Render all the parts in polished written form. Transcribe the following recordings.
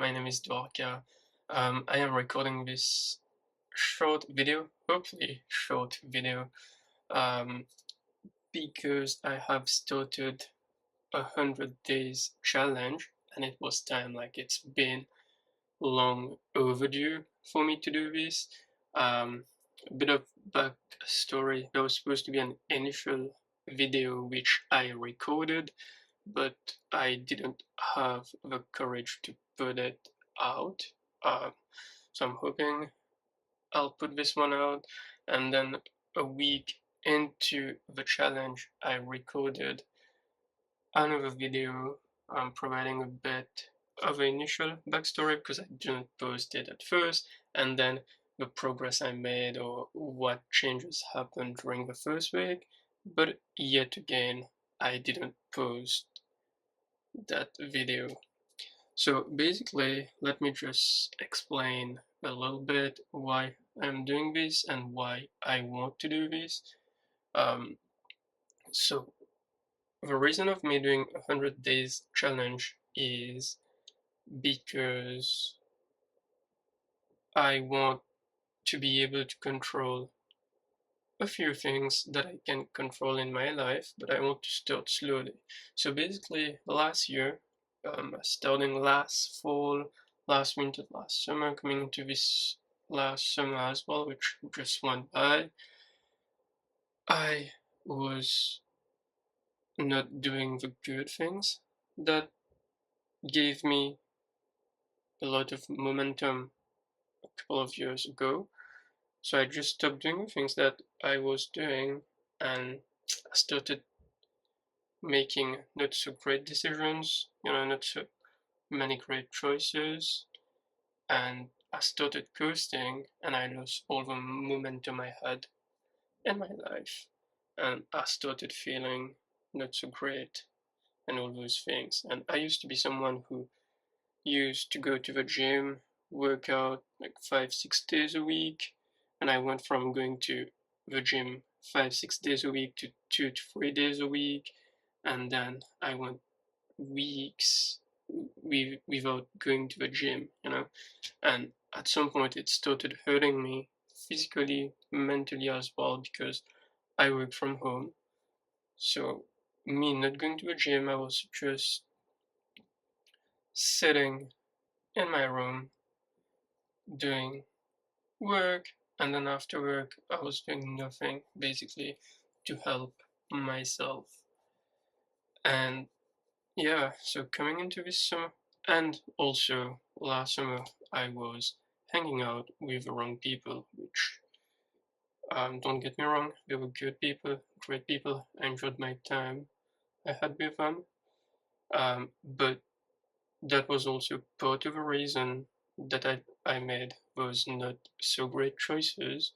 my name is Dorka. I am recording this short video, hopefully short video, um, because I have started 100 days challenge, and it was time. Like it's been long overdue for me to do this. A bit of backstory. There was supposed to be an initial video which I recorded, but I didn't have the courage to put it out. Uh, so I'm hoping I'll put this one out. And then a week into the challenge, I recorded another video providing a bit of the initial backstory because I didn't post it at first, and then the progress I made or what changes happened during the first week. But yet again, I didn't post that video. So basically, let me just explain a little bit why I'm doing this and why I want to do this. Um, so the reason of me doing 100 days challenge is because I want to be able to control a few things that I can control in my life, but I want to start slowly. So basically, last year, starting last fall, last winter, last summer, coming into this last summer as well, which just went by, I was not doing the good things that gave me a lot of momentum a couple of years ago. So I just stopped doing the things that I was doing and I started making not so great decisions, not so many great choices, and I started coasting and I lost all the momentum I had in my life, and I started feeling not so great and all those things. And I used to be someone who used to go to the gym, work out like 5, 6 days a week, and I went from going to the gym 5, 6 days a week to 2 to 3 days a week, and then I went weeks without going to the gym. And at some point it started hurting me physically, mentally as well, because I work from home. So me not going to the gym, I was just sitting in my room doing work, and then after work I was doing nothing basically to help myself. And yeah, so coming into this summer, and also last summer, I was hanging out with the wrong people, which, don't get me wrong, they were good people, great people. I enjoyed my time I had with them. But that was also part of the reason that I made those not so great choices,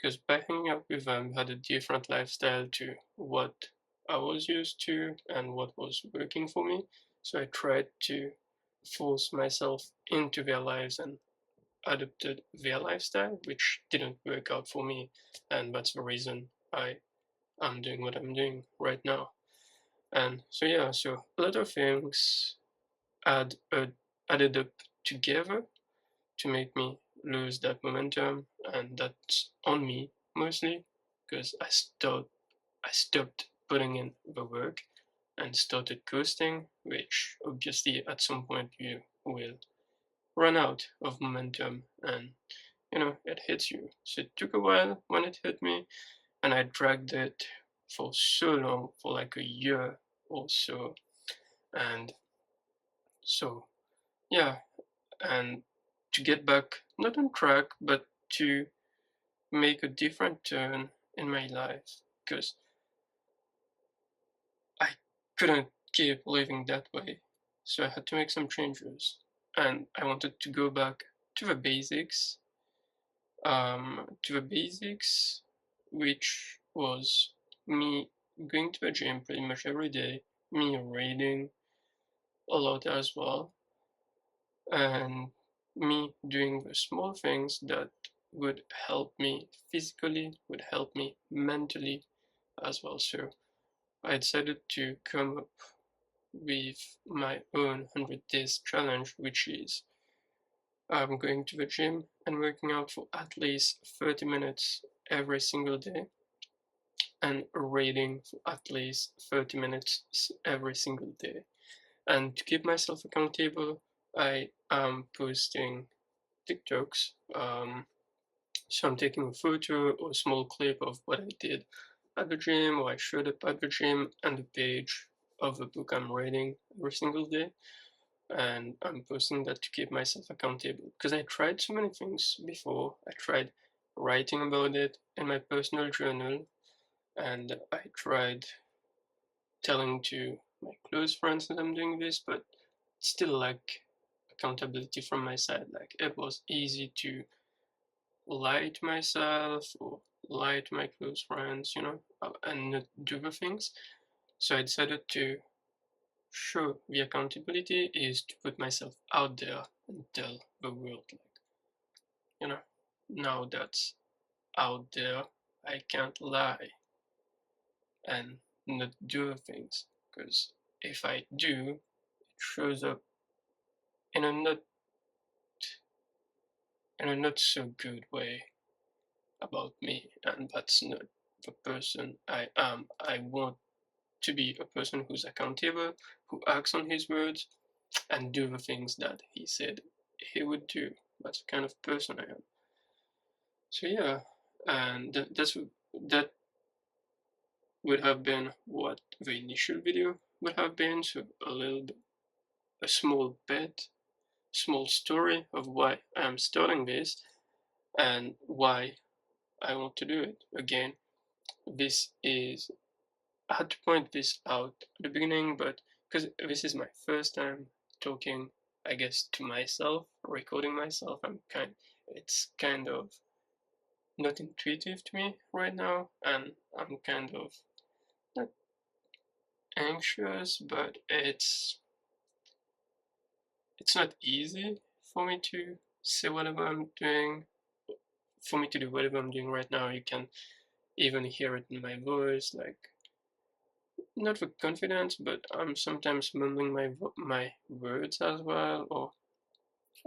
because by hanging out with them, I had a different lifestyle to what I was used to and what was working for me. So I tried to force myself into their lives and adopted their lifestyle, which didn't work out for me. And that's the reason I am doing what I'm doing right now. And so, yeah, so a lot of things add, uh, added up together to make me lose that momentum, and that's on me mostly because I stopped putting in the work and started coasting, which obviously at some point you will run out of momentum and it hits you. So it took a while when it hit me, and I dragged it for so long, for like a year or so. And so, yeah, and to get back, not on track, but to make a different turn in my life, because I couldn't keep living that way. So I had to make some changes, and I wanted to go back to the basics, which was me going to the gym pretty much every day, me reading a lot as well, and me doing the small things that would help me physically, would help me mentally as well. So I decided to come up with my own 100 days challenge, which is I'm going to the gym and working out for at least 30 minutes every single day and reading for at least 30 minutes every single day. And to keep myself accountable, I am posting TikToks. So I'm taking a photo or a small clip of what I did at the gym or I showed up at the gym and the page of the book I'm reading every single day. And I'm posting that to keep myself accountable because I tried so many things before. I tried writing about it in my personal journal, and I tried telling to my close friends that I'm doing this, but still like accountability from my side. Like it was easy to lie to myself or lie to my close friends, and not do the things. So I decided to show the accountability is to put myself out there and tell the world, like, you know, now that's out there, I can't lie and not do things. Because if I do, it shows up in a not so good way about me, and that's not the person I am. I want to be a person who's accountable, who acts on his words, and do the things that he said he would do. That's the kind of person I am. So yeah, and that would have been what the initial video would have been. So a small bit, small story of why I'm starting this and why I want to do it. Again, this is I had to point this out at the beginning, but because this is my first time talking, I guess, to myself, recording myself, it's kind of not intuitive to me right now, and I'm kind of not anxious, but it's not easy for me to say whatever I'm doing, for me to do whatever I'm doing right now. You can even hear it in my voice, like not with confidence, but I'm sometimes mumbling my words as well, or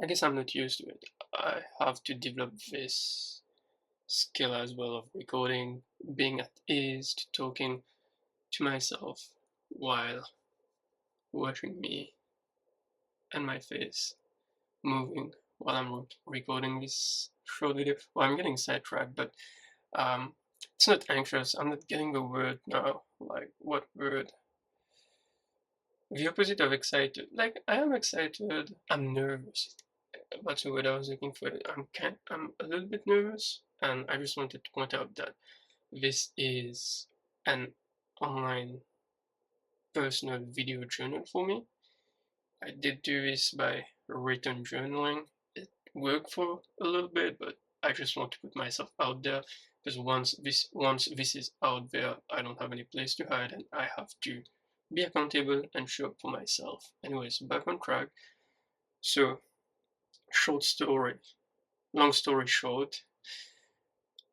I guess I'm not used to it. I have to develop this skill as well of recording, being at ease to talking to myself while watching me and my face moving while I'm recording this short video. Well, I'm getting sidetracked, but it's not anxious. I'm not getting the word now. Like, what word? The opposite of excited. Like, I am excited. I'm nervous. That's the word I was looking for. I'm a little bit nervous, and I just wanted to point out that this is an online personal video journal for me. I did do this by written journaling. It worked for a little bit, but I just want to put myself out there because once this is out there, I don't have any place to hide, and I have to be accountable and show up for myself. Anyways, back on track. So, short story, long story short,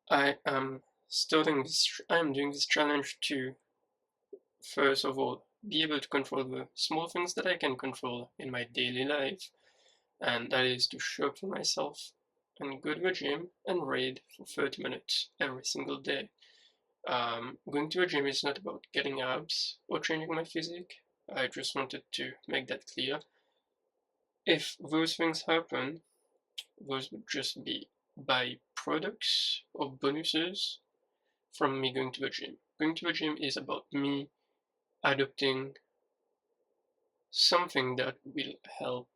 I am I am doing this challenge to first of all be able to control the small things that I can control in my daily life, and that is to show up for myself and go to the gym and read for 30 minutes every single day. Going to a gym is not about getting abs or changing my physique. I just wanted to make that clear. If those things happen, those would just be byproducts or bonuses from me going to the gym. Going to the gym is about me adopting something that will help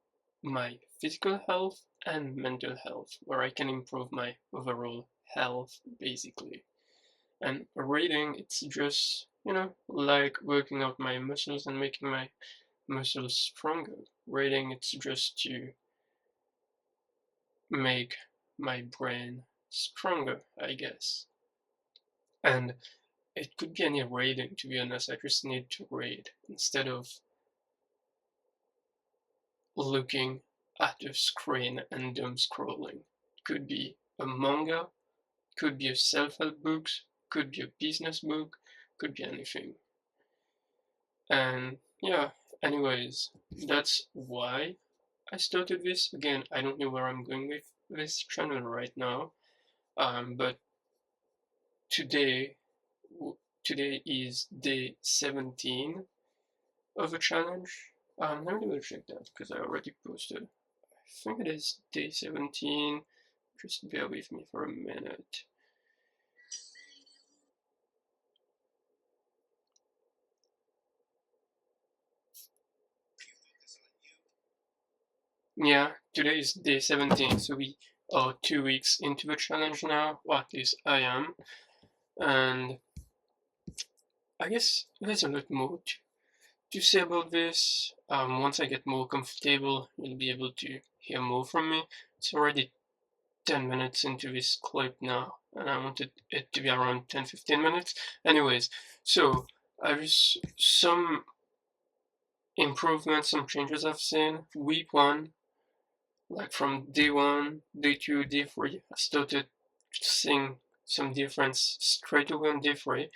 my physical health and mental health, where I can improve my overall health basically. And reading, it's just, like working out my muscles and making my muscles stronger. Reading, it's just to make my brain stronger, I guess. And it could be any reading, to be honest. I just need to read instead of looking at a screen and doom scrolling. Could be a manga, could be a self-help book, could be a business book, could be anything. And yeah, anyways, that's why I started this. Again, I don't know where I'm going with this channel right now. But today, today is day 17 of a challenge. Let me check that because I already posted. I think it is day 17. Just bear with me for a minute. Yeah, today is day 17, so we are 2 weeks into the challenge now, or at least I am. And I guess there's a lot more to say about this. Once I get more comfortable, you'll be able to hear more from me. It's already 10 minutes into this clip now, and I wanted it to be around 10-15 minutes. Anyways, so I was some improvements, some changes I've seen. Week one, like from day one, day two, day three, I started seeing some difference straight away on day three,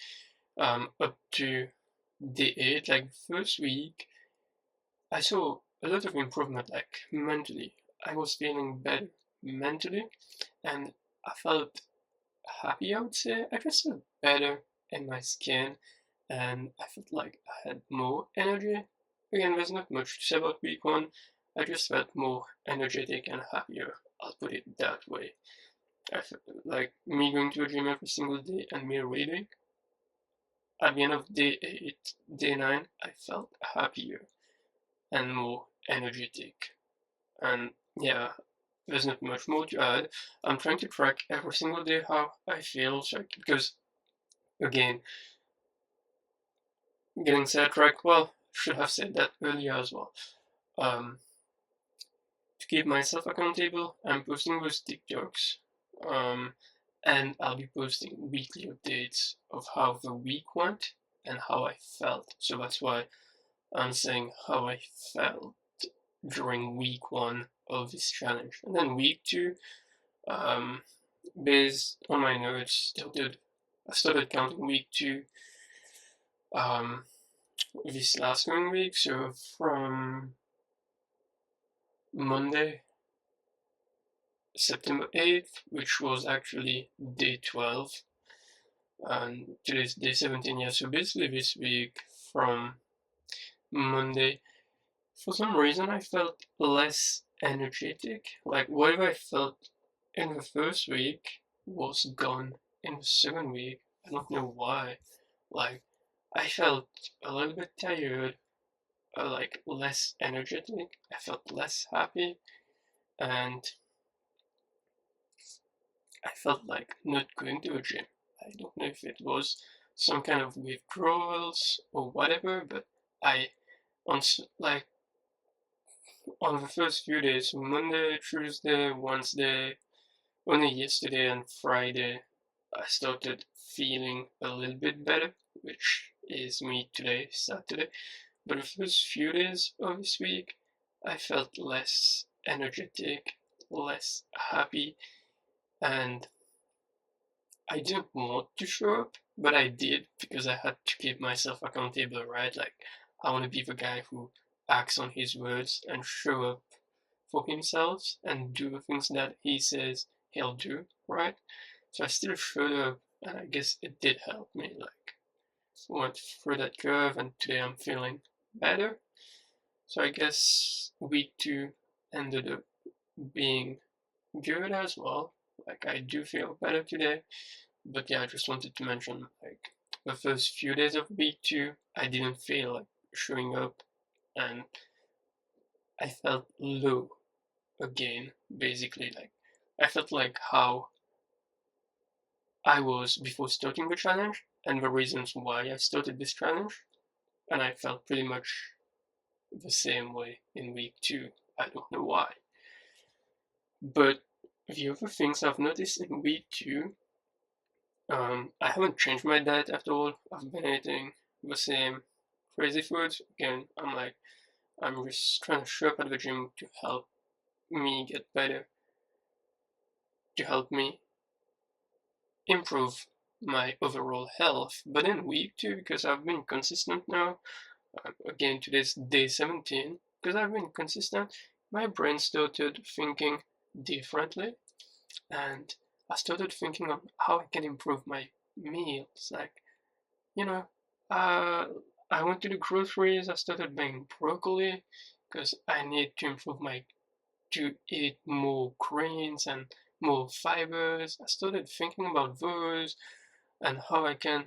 up to day eight, like first week. I saw a lot of improvement, like mentally. I was feeling better mentally, and I felt happy, I would say. I just felt better in my skin, and I felt like I had more energy. Again, there's not much to say about week one. I just felt more energetic and happier. I'll put it that way. I felt like me going to a gym every single day and me reading. At the end of day 8, day 9, I felt happier and more energetic. And yeah, there's not much more to add. I'm trying to track every single day how I feel, so because again, getting sidetracked, well, should have said that earlier as well. Um, to keep myself accountable, I'm posting those TikToks. Um, and I'll be posting weekly updates of how the week went and how I felt. So that's why I'm saying how I felt during week one of this challenge. And then week two, um, based on my notes, I started counting week two um, this last coming week. So from Monday, September 8th, which was actually day 12, and today's day 17. Yeah, so basically this week from Monday, for some reason I felt less energetic. Like whatever I felt in the first week was gone in the second week. I don't know why. Like I felt a little bit tired, like less energetic. I felt less happy, and I felt like not going to a gym. I don't know if it was some kind of withdrawals or whatever, but I on like on the first few days, Monday, Tuesday, Wednesday, only yesterday and Friday, I started feeling a little bit better, which is me today, Saturday. But the first few days of this week, I felt less energetic, less happy, and I didn't want to show up, but I did because I had to keep myself accountable, right? Like, I want to be the guy who acts on his words and show up for himself and do the things that he says he'll do, right? So I still showed up, and I guess it did help me. Like, went through that curve, and today I'm feeling better. So I guess week two ended up being good as well. Like, I do feel better today. But yeah, I just wanted to mention, like, the first few days of week two, I didn't feel like showing up, and I felt low again, basically. Like, I felt like how I was before starting the challenge, and the reasons why I started this challenge, and I felt pretty much the same way in week two. I don't know why. But the other things I've noticed in week two, I haven't changed my diet at all. I've been eating the same crazy foods. Again, I'm just trying to show up at the gym to help me get better, to help me improve my overall health. But in week two, because I've been consistent now, again today's day 17, because I've been consistent, my brain started thinking differently, and I started thinking on how I can improve my meals. Like, you know, uh, I went to the groceries, I started buying broccoli because I need to improve my to eat more grains and more fibers. I started thinking about those and how I can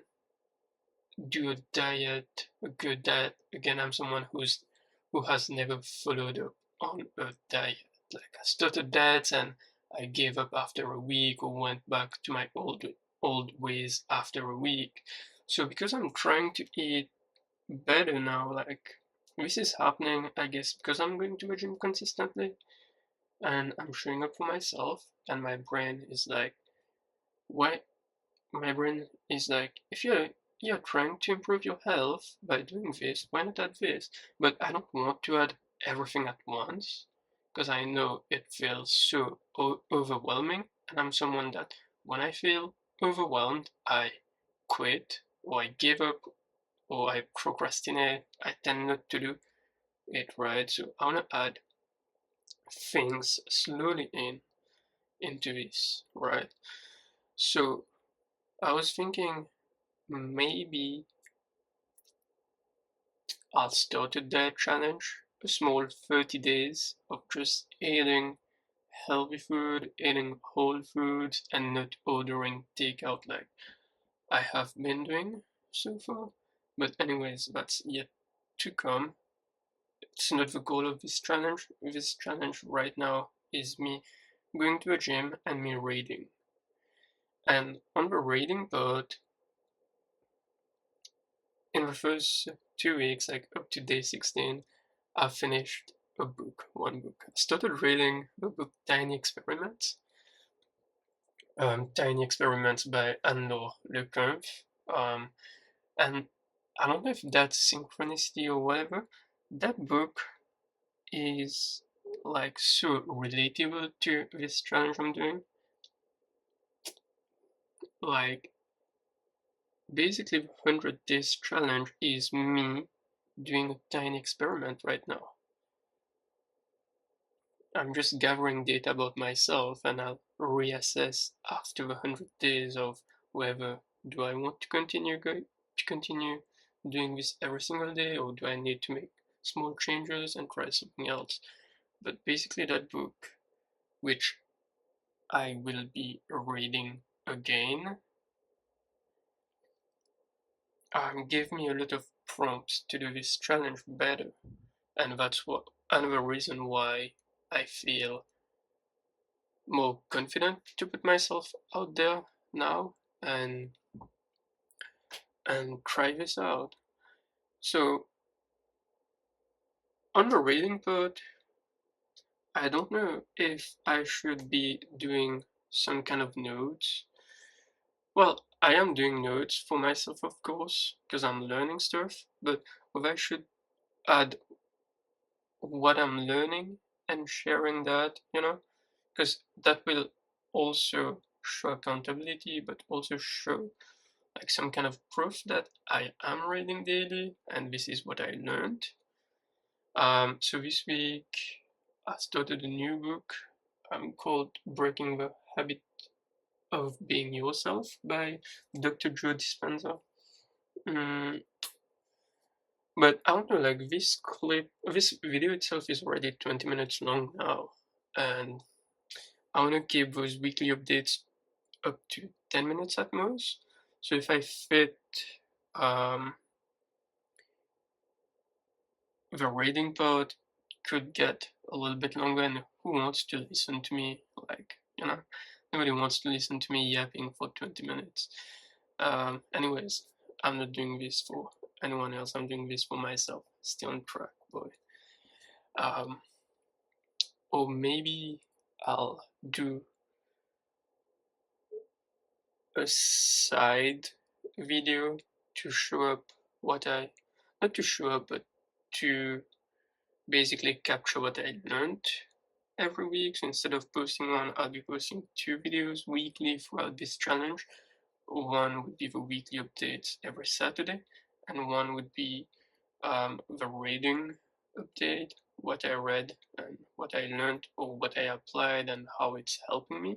do a diet, a good diet. Again, I'm someone who has never followed up on a diet. Like I started diets and I gave up after a week or went back to my old ways after a week. So because I'm trying to eat better now, like this is happening, I guess, because I'm going to the gym consistently and I'm showing up for myself, and why my brain is like, if you're trying to improve your health by doing this, why not add this? But I don't want to add everything at once because I know it feels so overwhelming, and I'm someone that when I feel overwhelmed, I quit or I give up or I procrastinate. I tend not to do it right, so I want to add things slowly into this, right? So I was thinking maybe I'll start a diet challenge, a small 30 days of just eating healthy food, eating whole foods, and not ordering takeout like I have been doing so far. But anyways, that's yet to come. It's not the goal of this challenge. This challenge right now is me going to a gym and me reading. And on the reading part, in the first 2 weeks, like up to day 16, I finished one book. I started reading the book Tiny Experiments by Anne-Laure Lecompte. And I don't know if that's synchronicity or whatever. That book is like so relatable to this challenge I'm doing. Like basically, the 100 days challenge is me doing a tiny experiment right now. I'm just gathering data about myself and I'll reassess after the 100 days of whether do I want to continue doing this every single day, or do I need to make small changes and try something else. But basically that book, which I will be reading again, gave me a lot of prompts to do this challenge better. And that's what another reason why I feel more confident to put myself out there now and try this out. So on the reading part, I don't know if I should be doing some kind of notes. Well, I am doing notes for myself, of course, because I'm learning stuff, but if I should add what I'm learning and sharing that, because that will also show accountability, but also show like some kind of proof that I am reading daily and this is what I learned. So this week I started a new book called Breaking the Habit of Being Yourself by Dr. Joe Dispenza. Mm, but I don't know, like this video itself is already 20 minutes long now, and I want to keep those weekly updates up to 10 minutes at most. So if I fit um, the reading part could get a little bit longer, and who wants to listen to me? Like, nobody wants to listen to me yapping for 20 minutes. Anyways, I'm not doing this for anyone else, I'm doing this for myself. Stay on track, boy. Um, or maybe I'll do a side video to show up what I, not to show up, but to basically capture what I learned every week. So instead of posting one, I'll be posting 2 videos weekly throughout this challenge. One would be the weekly updates every Saturday, and one would be the reading update what I read and what I learned or what I applied and how it's helping me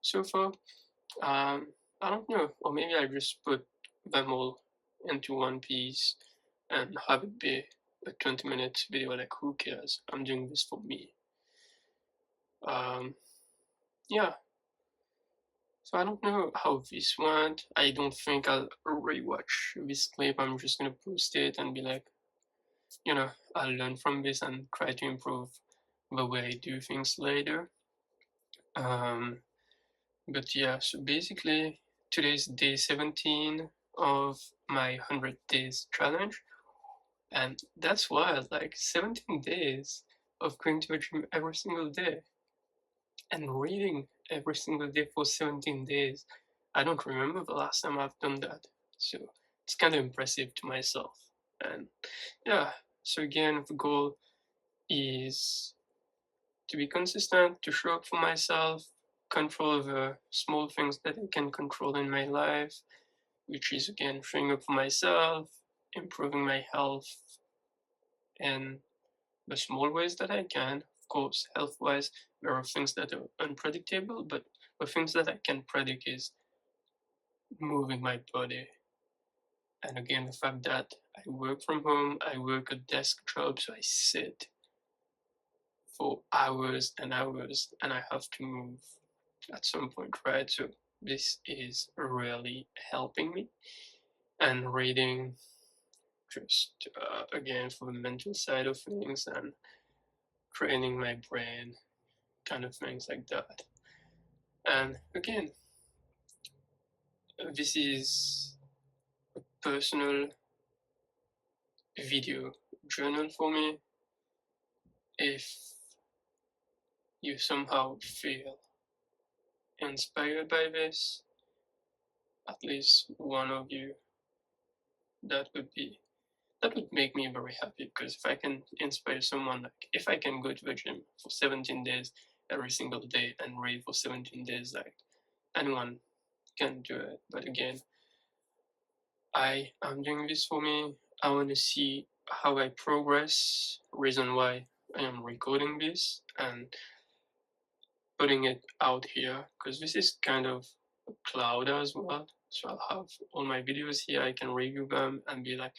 so far. I don't know, or maybe I just put them all into one piece and have it be a 20-minute video. Like, who cares? I'm doing this for me. Um, yeah. So I don't know how this went. I don't think I'll rewatch this clip. I'm just gonna post it and be like, I'll learn from this and try to improve the way I do things later. Um, but yeah, so basically today's day 17 of my 100 days challenge. And that's wild, like 17 days of going to the gym every single day and reading every single day for 17 days. I don't remember the last time I've done that. So it's kind of impressive to myself. And yeah, so again, the goal is to be consistent, to show up for myself, control the small things that I can control in my life, which is again showing up for myself, improving my health, and the small ways that I can. Of course, health wise, there are things that are unpredictable, but the things that I can predict is moving my body. And again, the fact that I work from home, I work a desk job, so I sit for hours and hours and I have to move at some point, right? So this is really helping me. And reading, just again, for the mental side of things and training my brain, kind of things like that. And again, this is a personal video journal for me. If you somehow feel inspired by this, at least one of you, that would be that would make me very happy, because if I can inspire someone, like if I can go to the gym for 17 days every single day and read for 17 days, like anyone can do it. But again, I am doing this for me. I want to see how I progress, reason why I am recording this and putting it out here, because this is kind of a cloud as well. So I'll have all my videos here, I can review them and be like,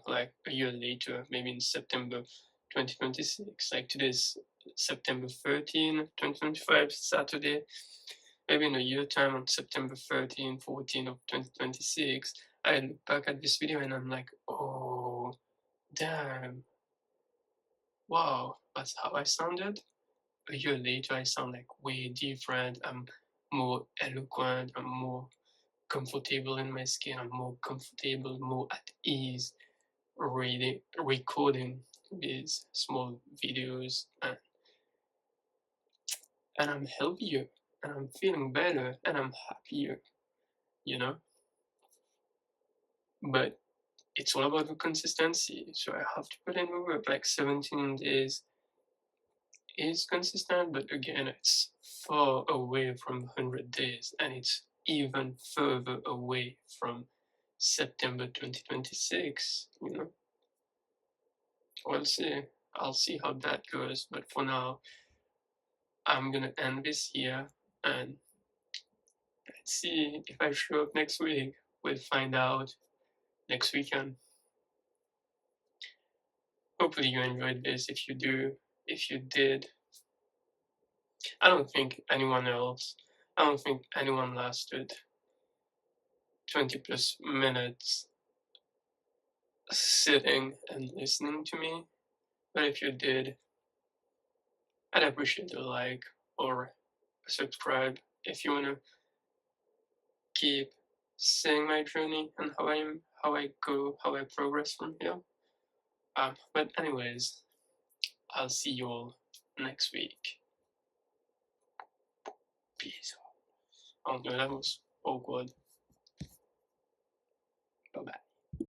like a year later, maybe in September 2026, like today's September 13, 2025, Saturday, maybe in a year time on September 13, 14 of 2026, I look back at this video and I'm like, oh, damn, wow, that's how I sounded. A year later, I sound like way different. I'm more eloquent. I'm more comfortable in my skin. I'm more comfortable, more at ease reading, recording these small videos, and I'm healthier, and I'm feeling better, and I'm happier, you know? But it's all about the consistency. So I have to put in the work. Like 17 days is consistent, but again, it's far away from 100 days, and it's even further away from September 2026. We'll see. I'll see how that goes, but for now, I'm gonna end this here, and let's see if I show up next week. We'll find out next weekend. Hopefully, you enjoyed this. If you do, if you did, I don't think anyone lasted 20 plus minutes sitting and listening to me. But if you did, I'd appreciate a like or a subscribe if you want to keep seeing my journey and how I progress from here. But anyways, I'll see you all next week. Peace. Oh no, that was awkward. Bye bye.